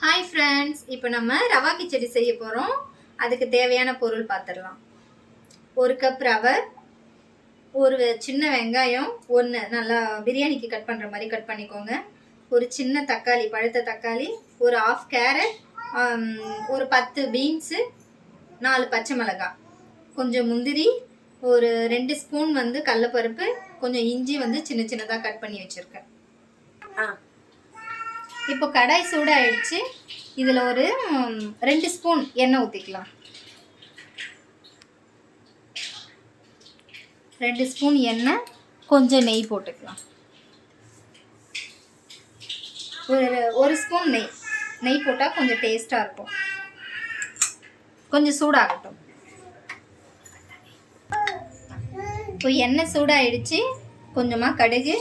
Hi friends, இப்போ நம்ம ரவா கிச்சடி செய்ய போகிறோம். அதுக்கு தேவையான பொருள் பார்த்துடலாம். 1 கப் ரவை, ஒரு சின்ன வெங்காயம் ஒன்று நல்லா பிரியாணிக்கு கட் பண்ணுற மாதிரி கட் பண்ணிக்கோங்க. ஒரு சின்ன தக்காளி, பழுத்த தக்காளி, ஒரு 1/2 கேரட், ஒரு 10 பீன்ஸு, 4 பச்சை மிளகாய், கொஞ்சம் முந்திரி, ஒரு 2 ஸ்பூன் கடலைப்பருப்பு, கொஞ்சம் இஞ்சி சின்ன சின்னதாக கட் பண்ணி வச்சுருக்கேன். இப்போ கடாய் சூடாயிடுச்சு. இதில் ஒரு 2 ஸ்பூன் எண்ணெய் ஊற்றிக்கலாம். 2 ஸ்பூன் எண்ணெய், கொஞ்சம் நெய் போட்டுக்கலாம். ஒரு ஸ்பூன் நெய் போட்டால் கொஞ்சம் டேஸ்ட்டாக இருக்கும். கொஞ்சம் சூடாகட்டும். இப்போ எண்ணெய் சூடாயிடுச்சு. கொஞ்சமாக கடுகு,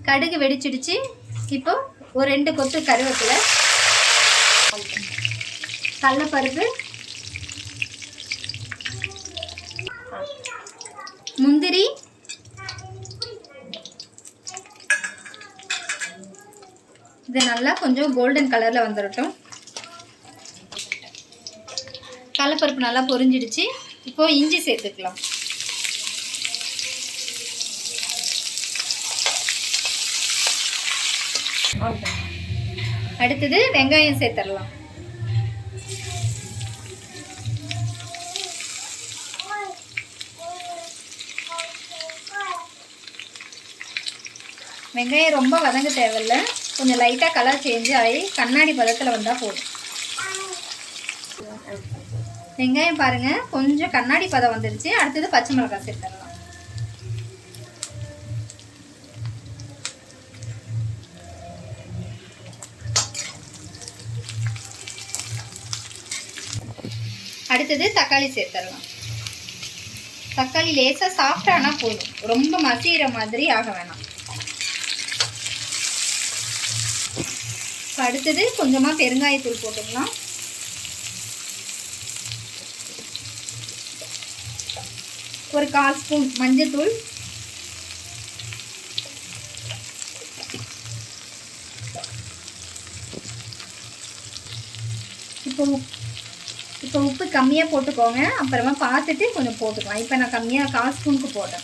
கடுகு வெடிச்சிடுச்சு. இப்போ ஒரு 2 கொத்து கருவேப்பிலை, கடலைப்பருப்பு, முந்திரி, இது நல்லா கொஞ்சம் கோல்டன் கலரில் வந்துடட்டும். கடலைப்பருப்பு நல்லா பொரிஞ்சிடுச்சு. இப்போ இஞ்சி சேர்த்துக்கலாம். அடுத்தது வெங்காயம் சேர்த்துடலாம். வெங்காயம் ரொம்ப வதங்க தேவையில்லை. கொஞ்சம் லைட்டாக கலர் சேஞ்ச் ஆகி கண்ணாடி பதத்தில் வந்தால் போதும். வெங்காயம் பாருங்கள், கொஞ்சம் கண்ணாடி பதம் வந்துடுச்சு. அடுத்தது பச்சை மிளகாய் சேர்த்துடலாம். அடுத்தது தக்காளி சேர்த்துடலாம். தக்காளி லேசாக சாஃப்டானா போதும், ரொம்ப மசிகிற மாதிரி ஆக வேணாம். அடுத்தது கொஞ்சமாக பெருங்காயத்தூள் போட்டுக்கலாம். ஒரு 1/4 ஸ்பூன் மஞ்சத்தூள், இப்போ உப்பு கம்மியாக போட்டுக்கோங்க. அப்புறமா பார்த்துட்டு கொஞ்சம் போட்டுக்கலாம். இப்போ நான் கம்மியாக 1/4 ஸ்பூனுக்கு போட்டேன்.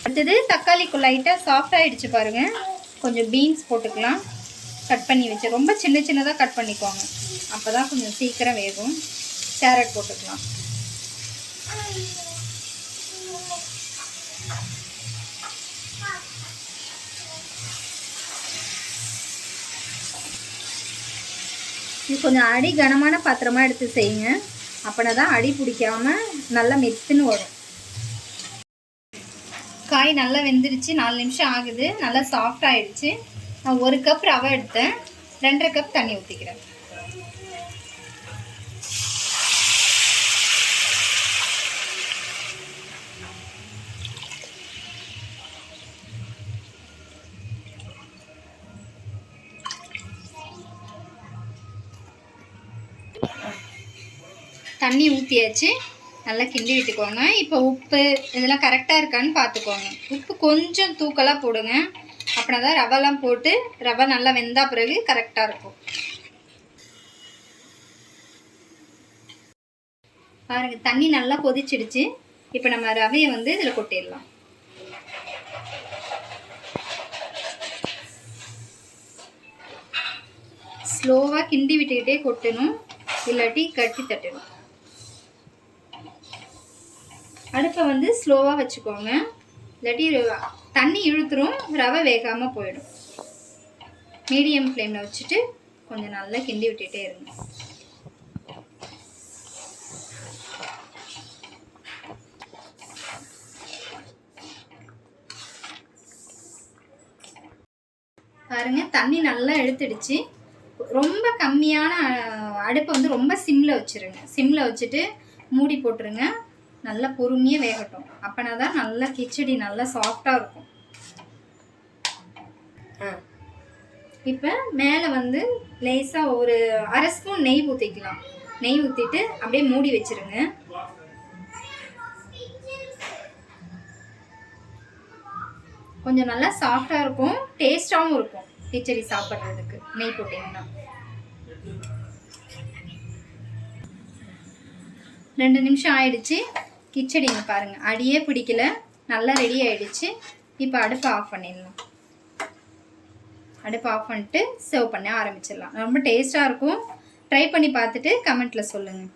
அடுத்தது தக்காளிக்கு லைட்டாக சாஃப்ட் ஆகிடுச்சு பாருங்கள். கொஞ்சம் பீன்ஸ் போட்டுக்கலாம். கட் பண்ணி வச்சு ரொம்ப சின்ன சின்னதாக கட் பண்ணிக்கோங்க, அப்போ தான் கொஞ்சம் சீக்கிரம் வேகும். கேரட் போட்டுக்கலாம். இது கொஞ்சம் அடி கனமான பாத்திரமாக எடுத்து செய்யுங்க, அப்படின்னா தான் அடி பிடிக்காமல் நல்லா மெத்துன்னு வரும். காய் நல்லா வெந்துருச்சு. 4 நிமிஷம் ஆகுது. நல்லா சாஃப்ட் ஆகிடுச்சு. நான் 1 கப் ரவை எடுத்தேன். 2.5 கப் தண்ணி ஊற்றிக்கிறேன். தண்ணி ஊற்றியாச்சு. நல்லா கிண்டி விட்டுக்கோங்க. இப்போ உப்பு இதெல்லாம் கரெக்டாக இருக்கான்னு பார்த்துக்கோங்க. உப்பு கொஞ்சம் தூக்கலாக போடுங்க, அப்படின்னா தான் ரவைலாம் போட்டு ரவை நல்லா வெந்தா பிறகு கரெக்டாக இருக்கும். பாருங்கள், தண்ணி நல்லா கொதிச்சிடுச்சு. இப்போ நம்ம ரவையை இதில் கொட்டிடலாம். ஸ்லோவாக கிண்டி விட்டுக்கிட்டே கொட்டணும், இல்லாட்டி கட்டி தட்டணும். அடுப்பை ஸ்லோவாக வச்சுக்கோங்க, இல்லாட்டி தண்ணி இழுத்துரும், ரவை வேகாமல் போயிடும். மீடியம் ஃப்ளேமில் வச்சுட்டு கொஞ்சம் நல்லா கிண்டி விட்டுகிட்டே இருங்க. பாருங்கள், தண்ணி நல்லா இழுத்துடுச்சு. ரொம்ப கம்மியான அடுப்பை ரொம்ப சிம்மில் வச்சுருங்க. சிம்மில் வச்சுட்டு மூடி போட்டுருங்க. நல்லா பொறுமையாக வேகட்டும், அப்போனா தான் நல்லா கிச்சடி நல்லா சாஃப்டாக இருக்கும். இப்போ மேலே லேசாக ஒரு 1/2 ஸ்பூன் நெய் ஊற்றிக்கலாம். நெய் ஊற்றிட்டு அப்படியே மூடி வச்சுருங்க. கொஞ்சம் நல்லா சாஃப்டாக இருக்கும், டேஸ்டாகவும் இருக்கும் கிச்சடி சாப்பிட்றதுக்கு நெய் போட்டிங்கன்னா. 2 நிமிஷம் ஆயிடுச்சு. கிச்சடிங்க பாருங்கள், அடியே பிடிக்கல, நல்லா ரெடி ஆயிடுச்சு. இப்போ அடுப்பை ஆஃப் பண்ணிடலாம். அடுப்பு ஆஃப் பண்ணிட்டு சர்வ் பண்ண ஆரம்பிச்சிடலாம். ரொம்ப டேஸ்ட்டாக இருக்கும். ட்ரை பண்ணி பார்த்துட்டு கமெண்ட்டில் சொல்லுங்கள்.